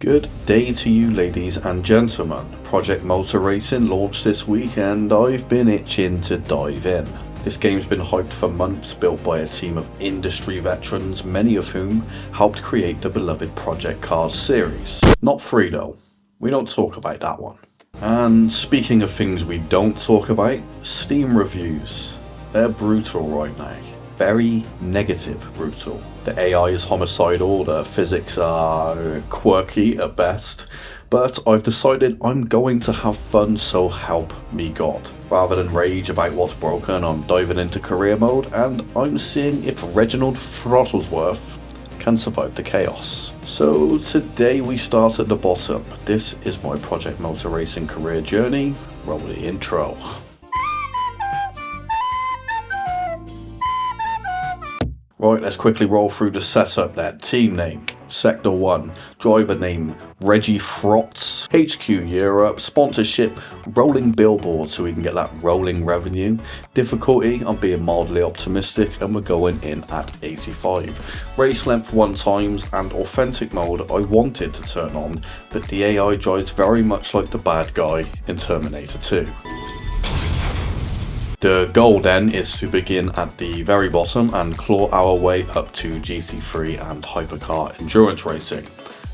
Good day to you, ladies and gentlemen. Project Motor Racing launched this week and I've been itching to dive in. This game's been hyped for months, built by a team of industry veterans, many of whom helped create the beloved Project Cars series. Not free though, we don't talk about that one. And speaking of things we don't talk about, Steam reviews. They're brutal right now. Very negative brutal. The AI is homicidal, the physics are quirky at best, but I've decided I'm going to have fun, so help me God. Rather than rage about what's broken, I'm diving into career mode and I'm seeing if Reginald Throttlesworth can survive the chaos. So today we start at the bottom. This is my Project Motor Racing career journey. Roll the intro. Right, let's quickly roll through the setup then. Team name, Sector 1. Driver name, Reggie Throtts. HQ Europe. Sponsorship, rolling billboard so we can get that rolling revenue. Difficulty, I'm being mildly optimistic and we're going in at 85. Race length 1 times and authentic mode I wanted to turn on, but the AI drives very much like the bad guy in Terminator 2. The goal then is to begin at the very bottom and claw our way up to GT3 and Hypercar endurance racing.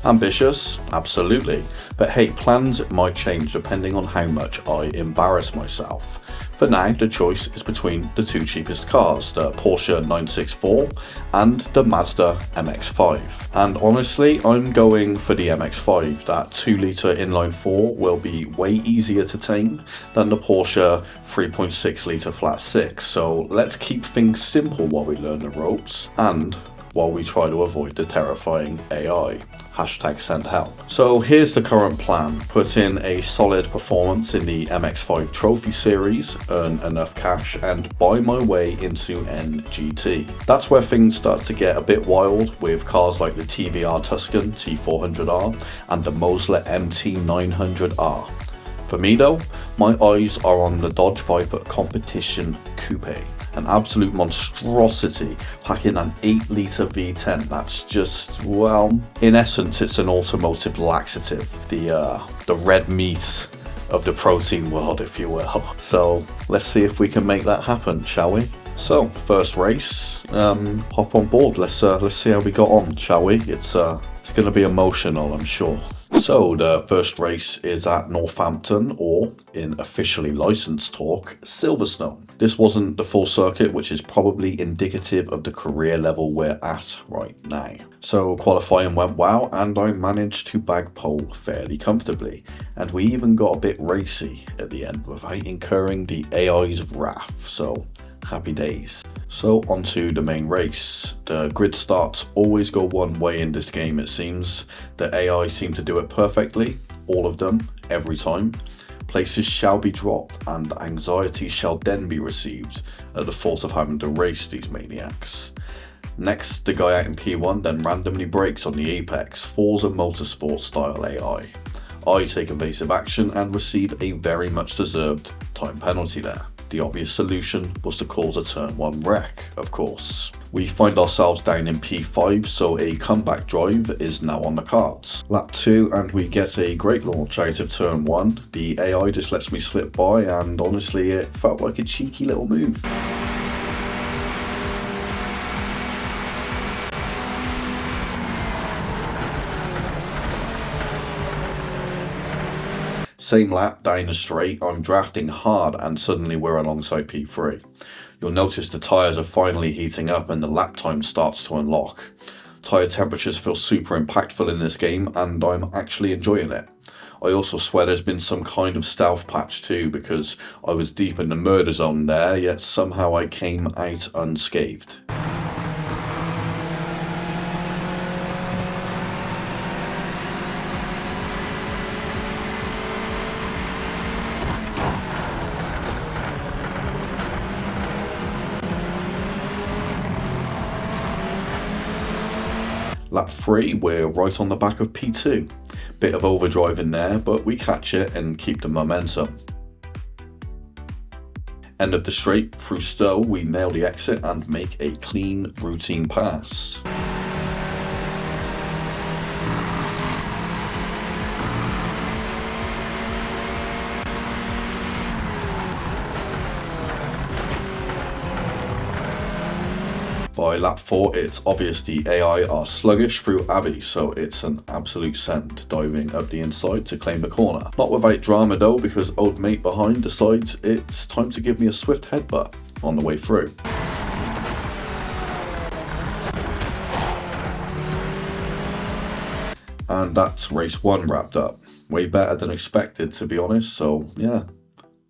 Ambitious? Absolutely. But hey, plans might change depending on how much I embarrass myself. For now, the choice is between the two cheapest cars, the Porsche 964 and the Mazda MX-5. And honestly, I'm going for the MX-5. That 2-litre inline-4 will be way easier to tame than the Porsche 3.6-litre flat 6. So let's keep things simple while we learn the ropes and while we try to avoid the terrifying AI. Hashtag send help. So here's the current plan. Put in a solid performance in the MX-5 Trophy Series, earn enough cash and buy my way into NGT. That's where things start to get a bit wild with cars like the TVR Tuscan T400R and the Mazda MT900R. For me though, my eyes are on the Dodge Viper Competition Coupe. An absolute monstrosity, packing an 8-litre V10. That's just, well, in essence, it's an automotive laxative. The red meat of the protein world, if you will. So let's see if we can make that happen, shall we? So first race, hop on board. Let's see how we got on, shall we? It's going to be emotional, I'm sure. So the first race is at Northampton, or in officially licensed talk, Silverstone. This wasn't the full circuit, which is probably indicative of the career level we're at right now. So qualifying went well and I managed to bag pole fairly comfortably, and we even got a bit racy at the end without incurring the AI's wrath, so happy days. So onto the main race. The grid starts always go one way in this game, it seems. The AI seem to do it perfectly, all of them, every time. Places shall be dropped and anxiety shall then be received at the thought of having to race these maniacs. Next, the guy out in P1 then randomly brakes on the apex, falls a Motorsport style AI. I take evasive action and receive a very much deserved time penalty there. The obvious solution was to cause a turn 1 wreck, of course. We find ourselves down in P5, so a comeback drive is now on the cards. Lap 2 and we get a great launch out of turn 1. The AI just lets me slip by and honestly it felt like a cheeky little move. Same lap, down the straight, I'm drafting hard and suddenly we're alongside P3. You'll notice the tyres are finally heating up and the lap time starts to unlock. Tyre temperatures feel super impactful in this game and I'm actually enjoying it. I also swear there's been some kind of stealth patch too, because I was deep in the murder zone there, yet somehow I came out unscathed. Lap 3, we're right on the back of P2. Bit of overdrive in there, but we catch it and keep the momentum. End of the straight, through Stowe, we nail the exit and make a clean routine pass. By lap 4, it's obvious the AI are sluggish through Abbey, so it's an absolute send diving up the inside to claim the corner. Not without drama though, because old mate behind decides it's time to give me a swift headbutt on the way through. And that's race 1 wrapped up. Way better than expected, to be honest, so yeah,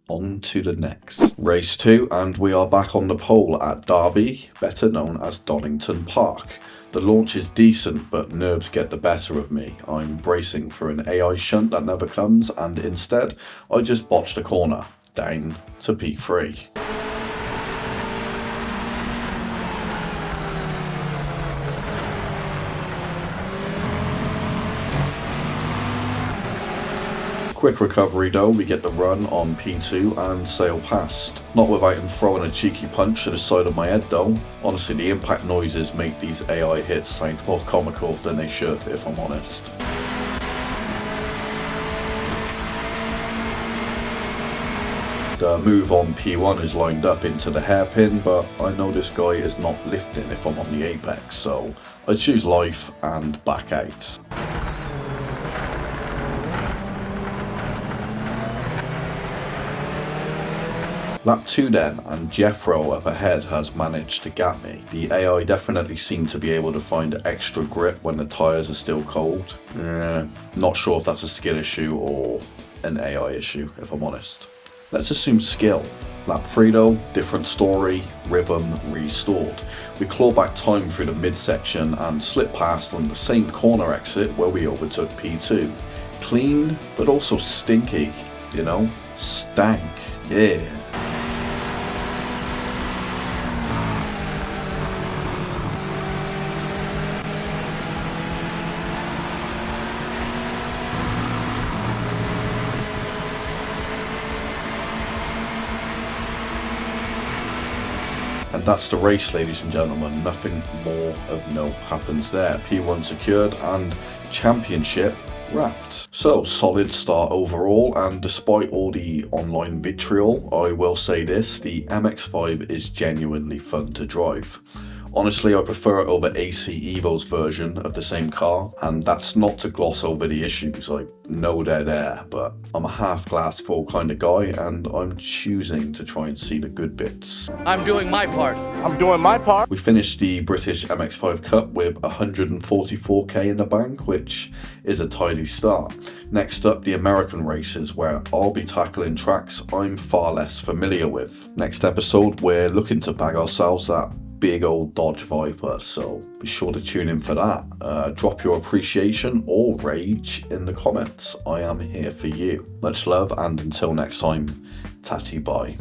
on to the next. Race 2, and we are back on the pole at Derby, better known as Donington Park. The launch is decent, but nerves get the better of me. I'm bracing for an AI shunt that never comes, and instead, I just botched a corner, down to P3. Quick recovery though, we get the run on P2 and sail past. Not without him throwing a cheeky punch to the side of my head though. Honestly, the impact noises make these AI hits sound more comical than they should, if I'm honest. The move on P1 is lined up into the hairpin, but I know this guy is not lifting if I'm on the apex, so I choose life and back out. Lap 2 then, and Jeffro up ahead has managed to gap me. The AI definitely seem to be able to find extra grip when the tyres are still cold. Not sure if that's a skill issue or an AI issue, if I'm honest. Let's assume skill. Lap 3 though, different story, rhythm restored. We claw back time through the midsection and slip past on the same corner exit where we overtook P2. Clean, but also stinky, you know? Stank, yeah. And that's the race, ladies and gentlemen. Nothing more of note happens there. P1 secured and championship wrapped. So, solid start overall, and despite all the online vitriol, I will say this, the MX-5 is genuinely fun to drive. Honestly, I prefer it over AC Evo's version of the same car, and that's not to gloss over the issues. I know they're there, but I'm a half glass full kind of guy, and I'm choosing to try and see the good bits. I'm doing my part. I'm doing my part. We finished the British MX-5 Cup with 144k in the bank, which is a tidy start. Next up, the American races, where I'll be tackling tracks I'm far less familiar with. Next episode, we're looking to bag ourselves that big old Dodge Viper, so be sure to tune in for that. Drop your appreciation or rage in the comments. I am here for you. Much love, and until next time, tatty bye.